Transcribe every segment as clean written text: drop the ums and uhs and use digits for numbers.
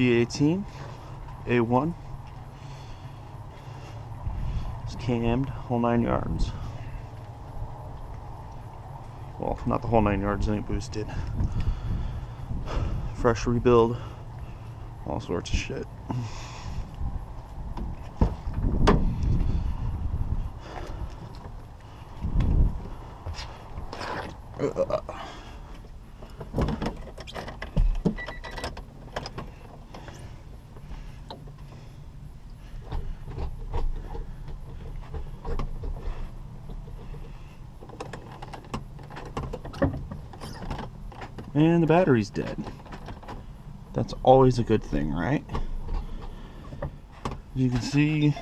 B18 A1. It's cammed, whole 9 yards. Well, not the whole 9 yards, it ain't boosted. Fresh rebuild, all sorts of shit. And the battery's dead. That's always a good thing, right? As you can see,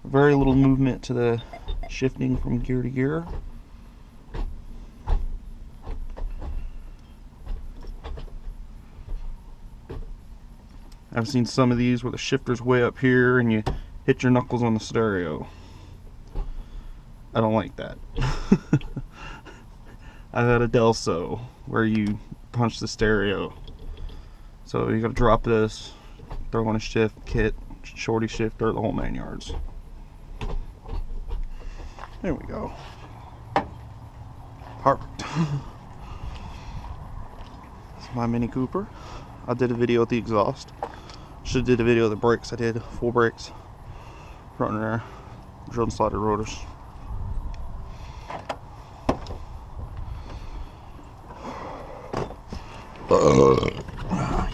very little movement to the shifting from gear to gear. I've seen some of these where the shifter's way up here and you hit your knuckles on the stereo. I don't like that. I've had a Delso where you punch the stereo. So you gotta drop this, throw on a shift kit, shorty shifter, the whole 9 yards. There we go. Perfect. It's my Mini Cooper. I did a video with the exhaust. Should have did a video of the brakes. I did full brakes, front and rear, drilled and slotted rotors.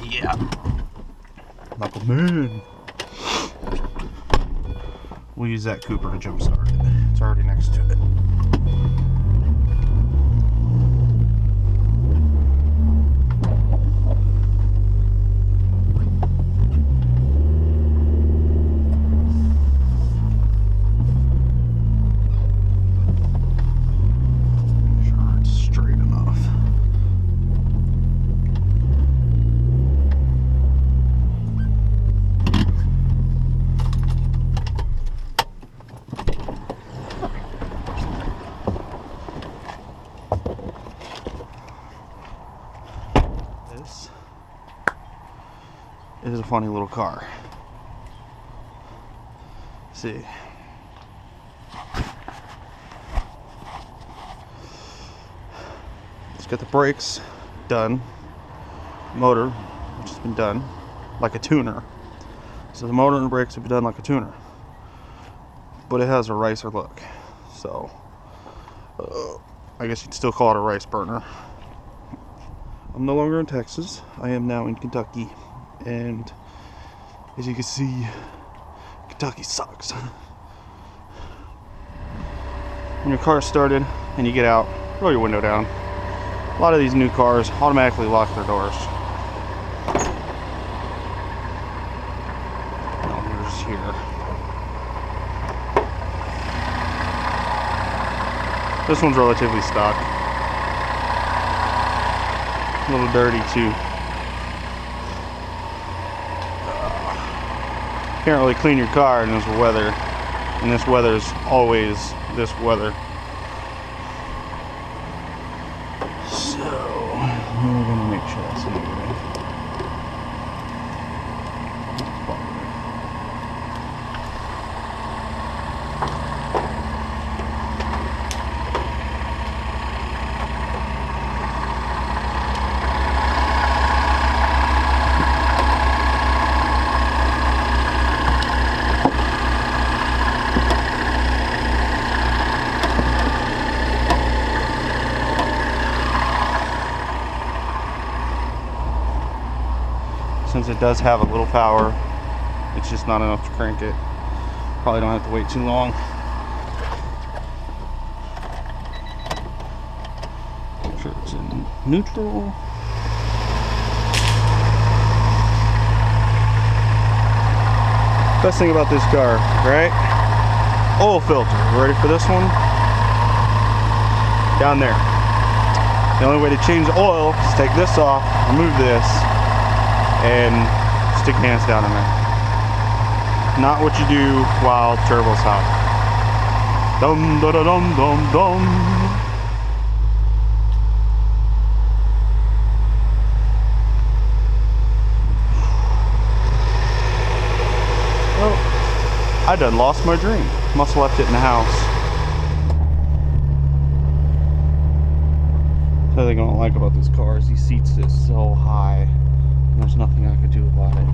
Yeah, like a man. We'll use that Cooper to jump start it. It's already next to it. It is a funny little car. See, let's get the brakes done. Motor, which has been done like a tuner. So the motor and the brakes have been done like a tuner, but it has a racer look. So I guess you'd still call it a rice burner. I'm no longer in Texas. I am now in Kentucky. And as you can see, Kentucky sucks. When your car's started and you get out, roll your window down. A lot of these new cars automatically lock their doors. Oh, here's here. This one's relatively stock. A little dirty too. Can't really clean your car in this weather, and this weather is always this weather. So we're gonna make sure that's in the way. Since it does have a little power, it's just not enough to crank it. Probably don't have to wait too long. Make sure it's in neutral. Best thing about this car, right? Oil filter. Ready for this one? Down there. The only way to change the oil is take this off, remove this, and stick your hands down in there. Not what you do while turbo's hot. Dum da da dum dum dum. I done lost my drink. Must have left it in the house. That's the thing I don't like about this car is these seats sit so high. And there's nothing I could do about it.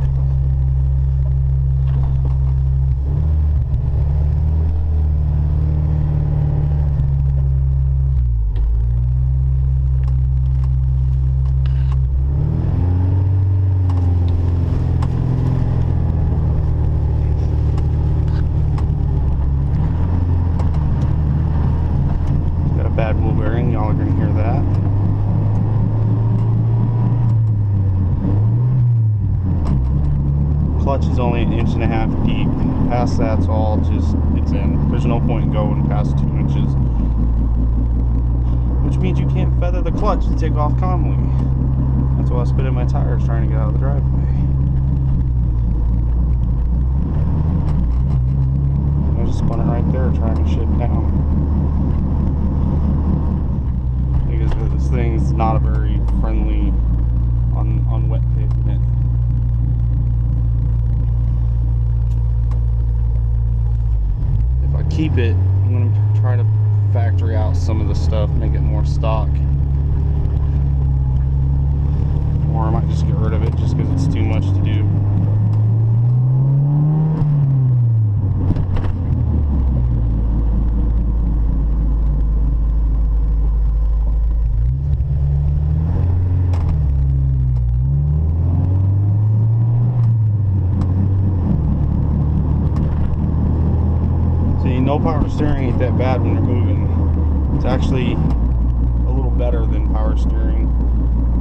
Bad wheel bearing, y'all are gonna hear that. Clutch is only 1.5 inches deep. Past that's all just, it's in. There's no point in going past 2 inches. Which means you can't feather the clutch to take off calmly. That's why I spit in my tires trying to get out of the driveway. I just spun it right there trying to shit down. This thing's not a very friendly on wet pavement. If I keep it, I'm going to try to factory out some of the stuff, make it more stock. Or I might just get rid of it just because it's too much to do. No power steering ain't that bad when you're moving. It's actually a little better than power steering.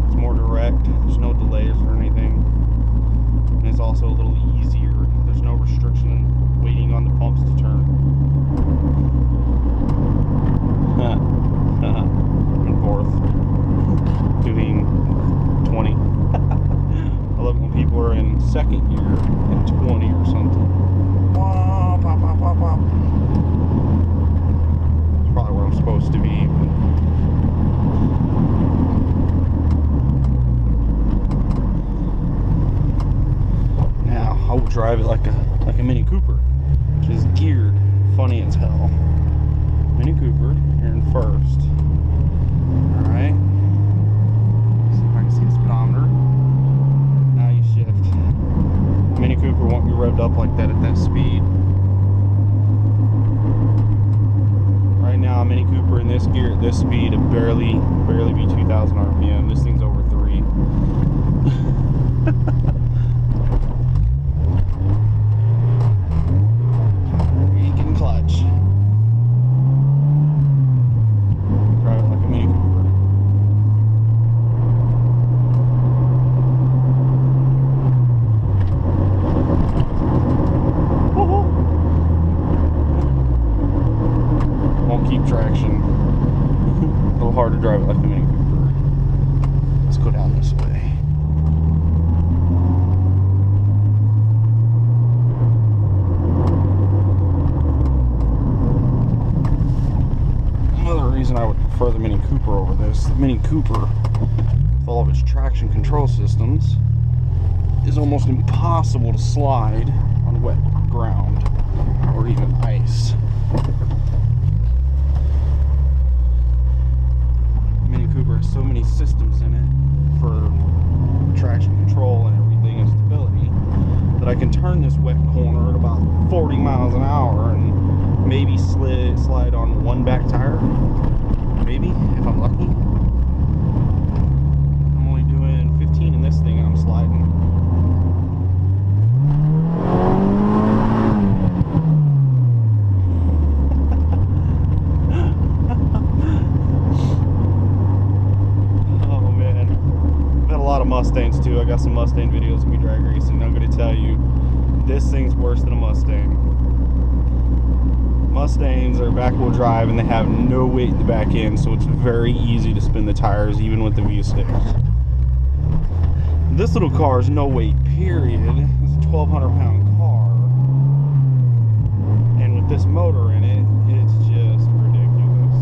It's more direct. There's no delays or anything. And it's also a little easier. There's no restriction in waiting on the pumps to turn. And fourth. Doing 20. I love it when people are in second gear at 20 or something. Pop, pop, pop, pop, pop. Probably where I'm supposed to be. Now I will drive it like a Mini Cooper, which is geared funny as hell. Mini Cooper, you're in first. All right. See if I can see the speedometer. Now you shift. Mini Cooper won't be revved up like that at that speed. Now, Mini Cooper in this gear at this speed would barely be 2,000 RPM. This thing's over 3. Brake and clutch. Drive it like a Mini Cooper. Keep traction. A little hard to drive it like a Mini Cooper. Let's go down this way. Another reason I would prefer the Mini Cooper over this, the Mini Cooper, with all of its traction control systems, is almost impossible to slide on wet ground or even ice. Cooper has so many systems in it for traction control and everything and stability that I can turn this wet corner at about 40 miles an hour and maybe slide on one back tire. Maybe, if I'm lucky. I'm only doing 15 in this thing and I'm sliding. Mustangs too. I got some Mustang videos of me drag racing. I'm going to tell you, this thing's worse than a Mustang. Mustangs are back wheel drive and they have no weight in the back end, so it's very easy to spin the tires even with the V6. This little car is no weight, period. It's a 1,200 pound car, and with this motor in it, it's just ridiculous.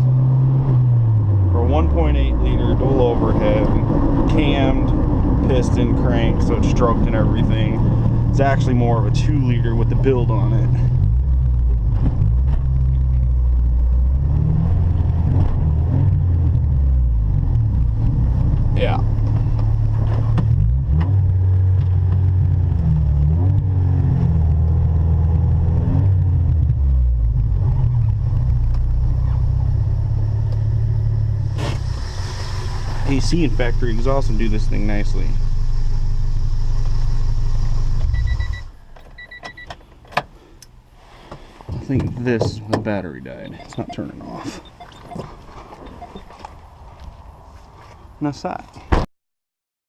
For a 1.8 liter dual overhead, cammed, piston, crank, so it's stroked and everything. It's actually more of a 2 liter with the build on it. AC and factory exhaust will do this thing nicely. I think this, the battery died. It's not turning off. And that's that.